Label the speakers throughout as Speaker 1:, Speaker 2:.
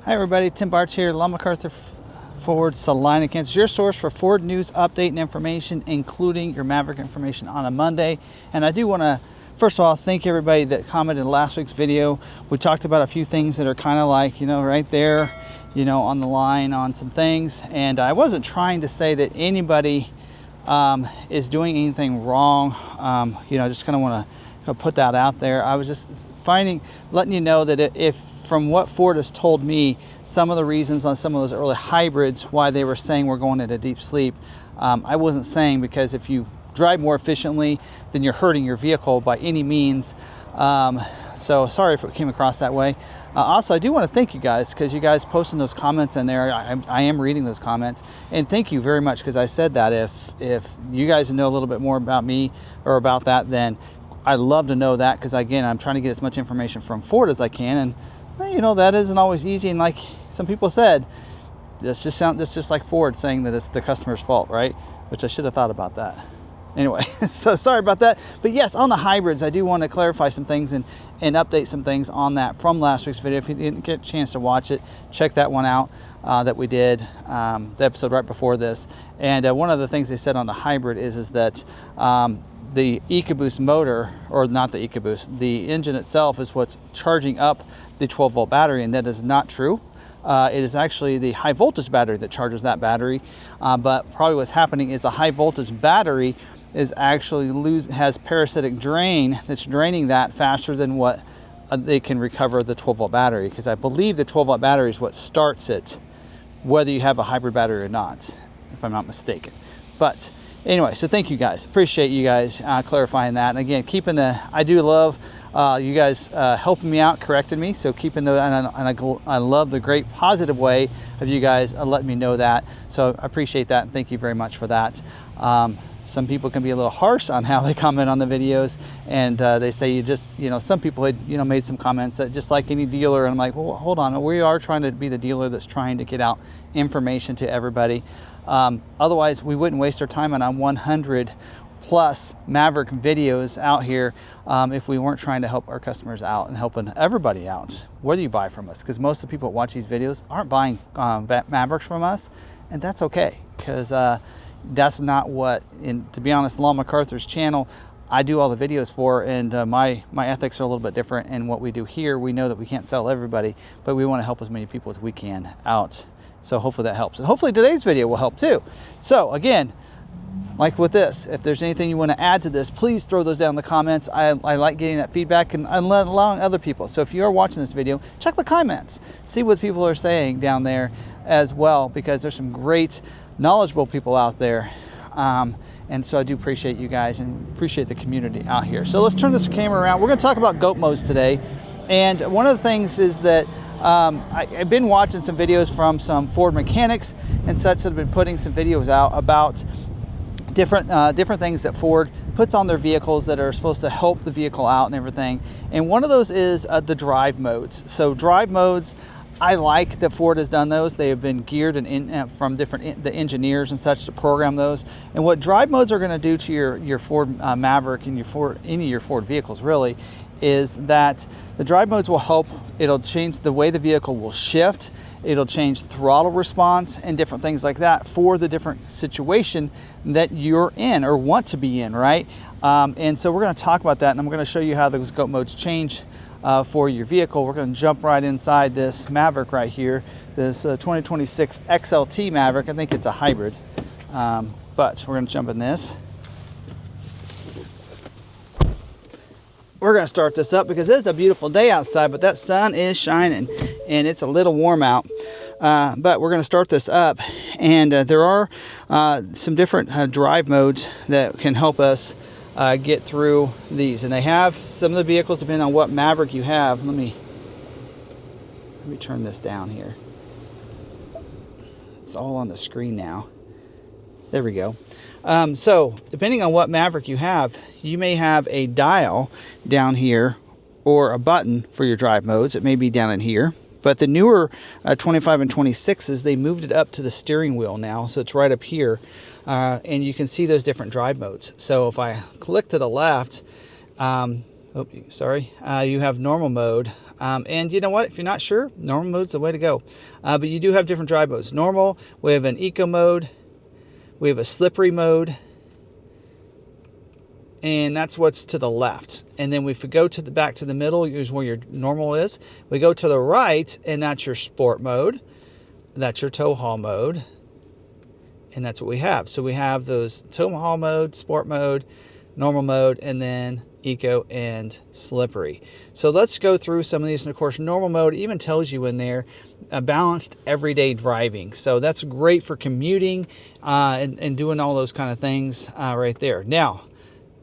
Speaker 1: Hi everybody, Tim Bartz here, Long McArthur Ford, Salina, Kansas. Your source for Ford news, update, and information, including your Maverick information on a Monday. And I do want to, first of all, thank everybody that commented in last week's video. We talked about a few things that are kind of like, right there, on the line on some things. And I wasn't trying to say that anybody is doing anything wrong. I just kind of want to put that out there. I was just letting you know that if from what Ford has told me, some of the reasons on some of those early hybrids why they were saying we're going into deep sleep, I wasn't saying because if you drive more efficiently, then you're hurting your vehicle by any means. So sorry if it came across that way. Also, I do want to thank you guys because you guys posting those comments in there. I am reading those comments, and thank you very much because I said that if you guys know a little bit more about me or about that, then I'd love to know that because again, I'm trying to get as much information from Ford as I can, and that isn't always easy. And like some people said, this just like Ford saying that it's the customer's fault, right? Which I should have thought about that. Anyway, so sorry about that. But yes, on the hybrids, I do want to clarify some things and update some things on that from last week's video. If you didn't get a chance to watch it, check that one out that we did, the episode right before this. And one of the things they said on the hybrid is that the EcoBoost motor, or not the EcoBoost, the engine itself is what's charging up the 12-volt battery, and that is not true. It is actually the high voltage battery that charges that battery, but probably what's happening is a high voltage battery is actually has parasitic drain that's draining that faster than what they can recover the 12-volt battery, because I believe the 12-volt battery is what starts it, whether you have a hybrid battery or not, if I'm not mistaken. But anyway, so thank you guys. Appreciate you guys clarifying that. And again, I do love you guys helping me out, correcting me. So keeping I love the great positive way of you guys letting me know that. So I appreciate that, and thank you very much for that. Some people can be a little harsh on how they comment on the videos, and they say you just, some people had, made some comments that just like any dealer, and I'm like, well, hold on, we are trying to be the dealer that's trying to get out information to everybody. Otherwise, we wouldn't waste our time on 100 plus Maverick videos out here if we weren't trying to help our customers out and helping everybody out, whether you buy from us, because most of the people that watch these videos aren't buying Mavericks from us, and that's okay, because that's not what, to be honest, Long McArthur's channel, I do all the videos for, and my ethics are a little bit different. And what we do here, we know that we can't sell everybody, but we want to help as many people as we can out. So hopefully that helps. And hopefully today's video will help too. So again, like with this, if there's anything you want to add to this, please throw those down in the comments. I like getting that feedback and allowing other people. So if you are watching this video, check the comments. See what people are saying down there as well, because there's some great knowledgeable people out there. And so I do appreciate you guys and appreciate the community out here. So let's turn this camera around. We're going to talk about goat modes today. And one of the things is that I've been watching some videos from some Ford mechanics and such that have been putting some videos out about different things that Ford puts on their vehicles that are supposed to help the vehicle out and everything. And one of those is the drive modes. So drive modes, I like that Ford has done those. They have been geared from the engineers and such to program those. And what drive modes are going to do to your Ford Maverick and any of your Ford vehicles really is that the drive modes will help. It'll change the way the vehicle will shift. It'll change throttle response and different things like that for the different situation that you're in or want to be in, right? And so we're going to talk about that, and I'm going to show you how those goat modes change for your vehicle. We're going to jump right inside this Maverick right here, this 2026 XLT Maverick. I think it's a hybrid, but we're going to jump in this. We're going to start this up because it's a beautiful day outside, but that sun is shining and it's a little warm out. But we're going to start this up, and there are some different drive modes that can help us get through these. And they have some of the vehicles, depending on what Maverick you have. Let me turn this down here. It's all on the screen now. There we go. So depending on what Maverick you have, you may have a dial down here or a button for your drive modes. It may be down in here. But the newer 25 and 26s, they moved it up to the steering wheel now, so it's right up here. And you can see those different drive modes. So if I click to the left, you have normal mode, And you know what? If you're not sure, normal mode's the way to go. But you do have different drive modes. Normal, we have an eco mode, we have a slippery mode, and that's what's to the left. And then if we go to the back to the middle, here's where your normal is. We go to the right, and that's your sport mode. That's your tow haul mode. And that's what we have. So we have those tow haul mode, sport mode, normal mode, and then eco and slippery. So let's go through some of these. And of course, normal mode even tells you in there balanced everyday driving. So that's great for commuting and doing all those kind of things right there. Now,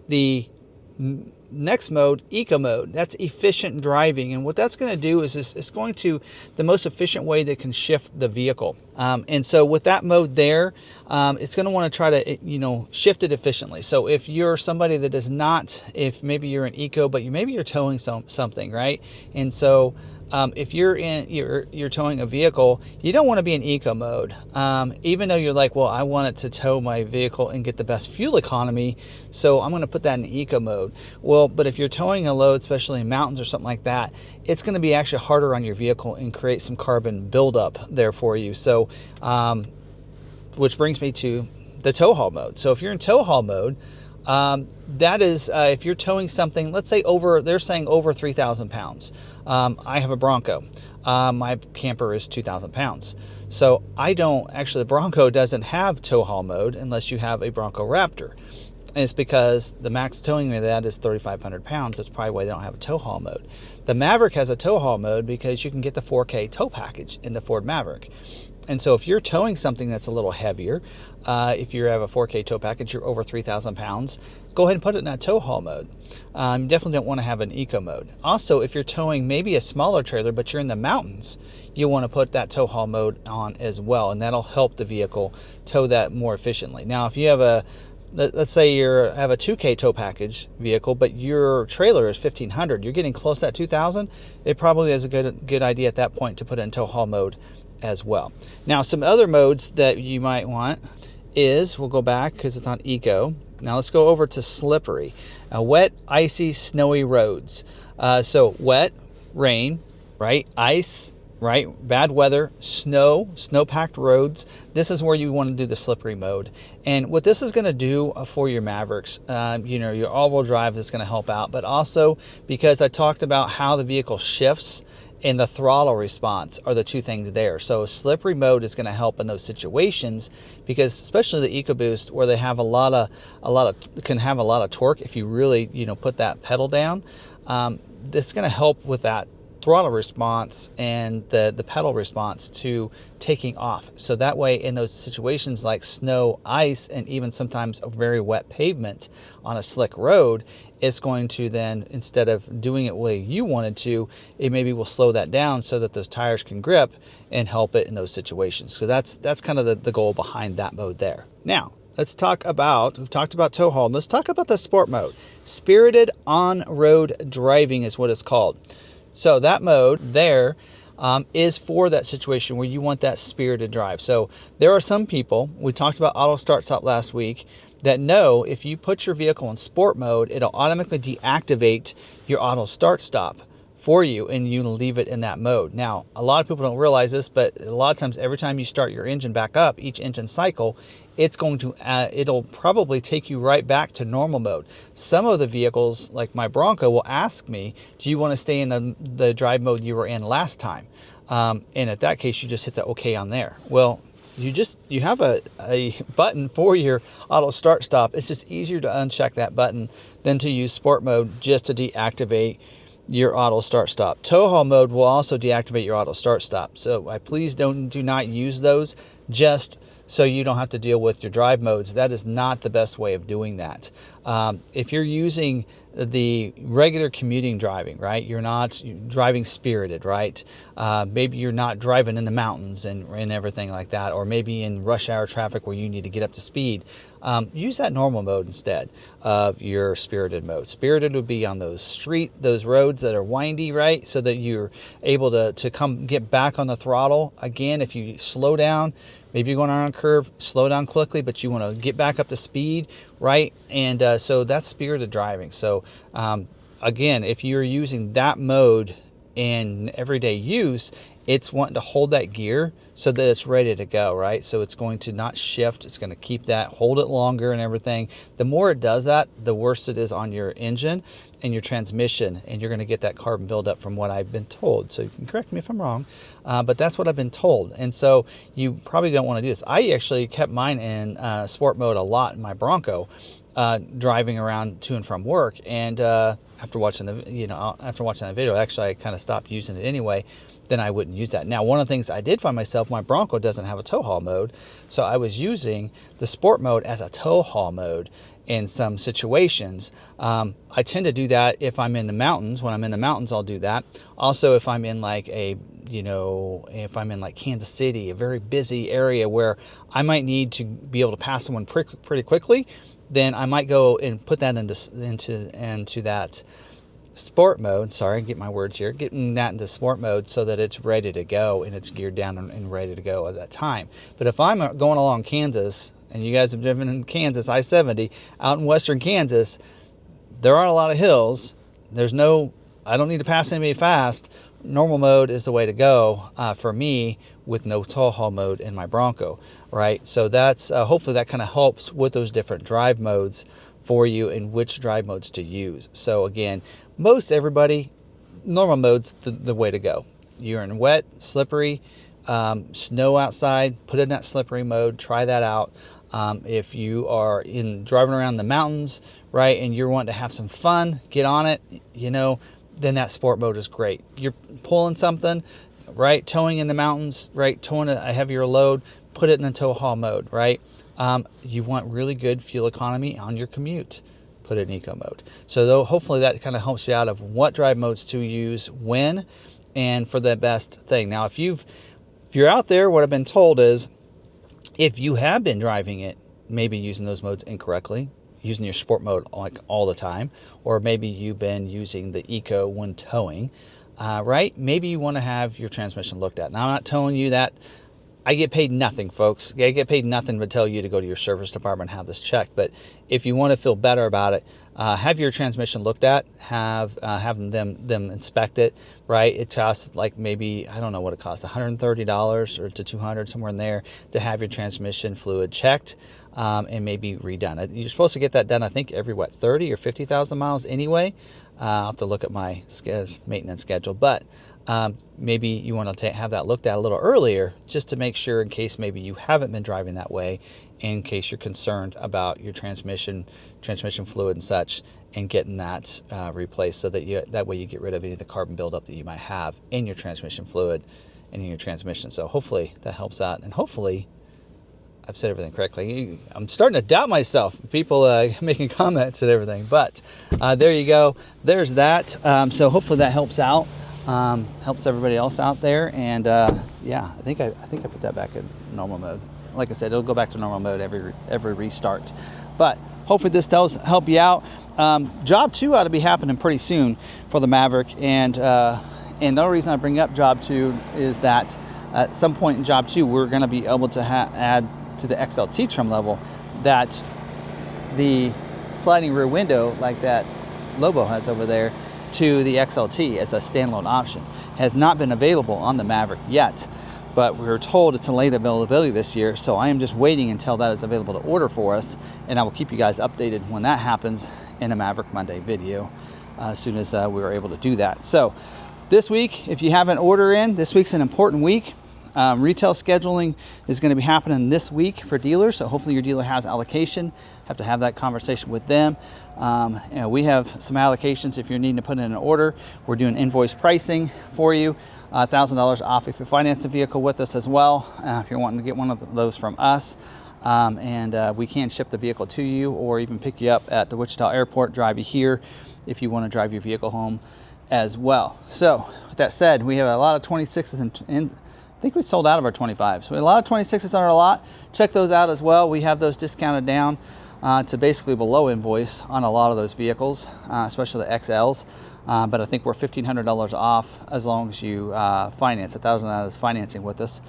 Speaker 1: the next mode, eco mode, that's efficient driving. And what that's going to do is it's going to the most efficient way that can shift the vehicle. And so with that mode there, it's going to want to try to, shift it efficiently. So if you're somebody that does not, if maybe you're an eco, but maybe you're towing something, right? And so if you're towing a vehicle, you don't want to be in eco mode. Even though you're like, well, I want it to tow my vehicle and get the best fuel economy, so I'm going to put that in eco mode. Well, but if you're towing a load, especially in mountains or something like that, it's going to be actually harder on your vehicle and create some carbon buildup there for you. So, which brings me to the tow haul mode. So if you're in tow haul mode, that is if you're towing something, let's say they're saying over 3,000 pounds. I have a Bronco. My camper is 2,000 pounds. So the Bronco doesn't have tow haul mode unless you have a Bronco Raptor. And it's because the max towing of that is 3,500 pounds. That's probably why they don't have a tow haul mode. The Maverick has a tow haul mode because you can get the 4K tow package in the Ford Maverick. And so if you're towing something that's a little heavier, if you have a 4K tow package, you're over 3,000 pounds, go ahead and put it in that tow haul mode. You definitely don't want to have an eco mode. Also, if you're towing maybe a smaller trailer, but you're in the mountains, you want to put that tow haul mode on as well, and that'll help the vehicle tow that more efficiently. Now, if you have let's say you have a 2K tow package vehicle, but your trailer is 1,500, you're getting close to that 2,000, it probably is a good idea at that point to put it in tow haul mode as well. Now, some other modes that you might want is, we'll go back because it's on eco. Now let's go over to slippery. Wet, icy, snowy roads. So wet, rain, right? Ice, right? Bad weather, snow-packed roads. This is where you want to do the slippery mode. And what this is going to do for your Mavericks, your all-wheel drive is going to help out, but also because I talked about how the vehicle shifts and the throttle response are the two things there. So slippery mode is going to help in those situations, because especially the EcoBoost, where they have can have a lot of torque if you really put that pedal down. That's going to help with that throttle response and the pedal response to taking off. So that way, in those situations like snow, ice, and even sometimes a very wet pavement on a slick road, it's going to then, instead of doing it the way you wanted to, it maybe will slow that down so that those tires can grip and help it in those situations. So that's kind of the goal behind that mode there. Now, we've talked about tow haul. Let's talk about the sport mode. Spirited on-road driving is what it's called. So that mode there is for that situation where you want that spirited drive. So there are some people, we talked about auto start stop last week, that know if you put your vehicle in sport mode, it'll automatically deactivate your auto start stop for you, and you leave it in that mode. Now, a lot of people don't realize this, but a lot of times every time you start your engine back up, each engine cycle, it'll probably take you right back to normal mode. Some of the vehicles, like my Bronco, will ask me, do you want to stay in the drive mode you were in last time? And at that case, you just hit the OK on there. Well, you have a button for your auto start stop. It's just easier to uncheck that button than to use sport mode just to deactivate your auto start stop. Tow haul mode will also deactivate your auto start stop. So please do not use those just so you don't have to deal with your drive modes. That is not the best way of doing that. If you're using the regular commuting driving, right? You're not driving spirited, right? Maybe you're not driving in the mountains and everything like that, or maybe in rush hour traffic where you need to get up to speed. Use that normal mode instead of your spirited mode. Spirited would be on those roads that are windy, right? So that you're able to get back on the throttle. Again, if you slow down, maybe you're going around a curve, slow down quickly, but you want to get back up to speed, right? And so that's spirited driving. So again, if you're using that mode in everyday use, it's wanting to hold that gear so that it's ready to go, right? So it's going to not shift. It's going to keep that, hold it longer and everything. The more it does that, the worse it is on your engine and your transmission, and you're going to get that carbon buildup from what I've been told. So you can correct me if I'm wrong, but that's what I've been told. And so you probably don't want to do this. I actually kept mine in sport mode a lot in my Bronco, driving around to and from work. And after watching the video, actually I kind of stopped using it anyway. Then I wouldn't use that. Now, one of the things I did find myself, my Bronco doesn't have a tow haul mode, so I was using the sport mode as a tow haul mode in some situations. I tend to do that if I'm in the mountains. When I'm in the mountains, I'll do that. Also, if I'm in like if I'm in like Kansas City, a very busy area where I might need to be able to pass someone pretty quickly, then I might go and put that into that sport mode. Sorry, get my words here. Getting that into sport mode so that it's ready to go and it's geared down and ready to go at that time. But if I'm going along Kansas, and you guys have driven in Kansas, I-70, out in western Kansas, there aren't a lot of hills. I don't need to pass anybody fast. Normal mode is the way to go for me, with no tow haul mode in my Bronco, right? So that's hopefully that kind of helps with those different drive modes for you and which drive modes to use. So again, most everybody, normal mode's the way to go. You're in wet, slippery, snow outside, put it in that slippery mode, try that out. If you are driving around the mountains, right, and you're wanting to have some fun, get on it, then that sport mode is great. You're pulling something, right, towing in the mountains, right, towing a heavier load, put it in a tow haul mode, right? You want really good fuel economy on your commute, put it in eco mode. So hopefully that kind of helps you out of what drive modes to use when and for the best thing. Now, if you're out there, what I've been told is if you have been driving it, maybe using those modes incorrectly, using your sport mode like all the time, or maybe you've been using the eco when towing, right? Maybe you want to have your transmission looked at. Now, I'm not telling you that. I get paid nothing, folks. I get paid nothing to tell you to go to your service department and have this checked. But if you want to feel better about it, have your transmission looked at, have them inspect it, right? It costs like maybe, I don't know what it costs, $130 or to $200, somewhere in there, to have your transmission fluid checked and maybe redone. You're supposed to get that done, I think, every, 30 or 50,000 miles anyway. I'll have to look at my maintenance schedule. But maybe you want to have that looked at a little earlier, just to make sure, in case maybe you haven't been driving that way, in case you're concerned about your transmission fluid and such, and getting that replaced, so that way you get rid of any of the carbon buildup that you might have in your transmission fluid and in your transmission. So hopefully that helps out, and hopefully I've said everything correctly. I'm starting to doubt myself, people making comments and everything, but there you go. There's that. So hopefully that helps out. Helps everybody else out there, and yeah, I think I put that back in normal mode. Like I said, it'll go back to normal mode every restart. But hopefully this does help you out. Job 2 ought to be happening pretty soon for the Maverick, and the only reason I bring up Job 2 is that at some point in Job 2 we're going to be able to add to the XLT trim level that the sliding rear window, like that Lobo has over there, to the XLT as a standalone option. Has not been available on the Maverick yet, but we were told it's a late availability this year, so I am just waiting until that is available to order for us, and I will keep you guys updated when that happens in a Maverick Monday video as soon as we were able to do that. So this week, if you have an order in, this week's an important week. Retail scheduling is going to be happening this week for dealers, so hopefully your dealer has allocation. Have to have that conversation with them. We have some allocations if you're needing to put in an order. We're doing invoice pricing for you, $1,000 off if you finance a vehicle with us as well, if you're wanting to get one of those from us. We can ship the vehicle to you, or even pick you up at the Wichita airport, drive you here if you want to drive your vehicle home as well. So with that said, we have a lot of 26s in I think we sold out of our 25s. So we have a lot of 26s on our lot. Check those out as well. We have those discounted down to basically below invoice on a lot of those vehicles, especially the XLs. But I think we're $1,500 off as long as you finance. $1,000 is financing with us.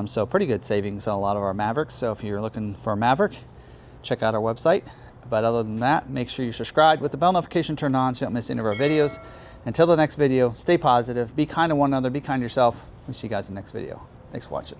Speaker 1: So pretty good savings on a lot of our Mavericks. So if you're looking for a Maverick, check out our website But other than that, make sure you subscribe with the bell notification turned on so you don't miss any of our videos. Until the next video, stay positive, be kind to one another, be kind to yourself. We'll see you guys in the next video. Thanks for watching.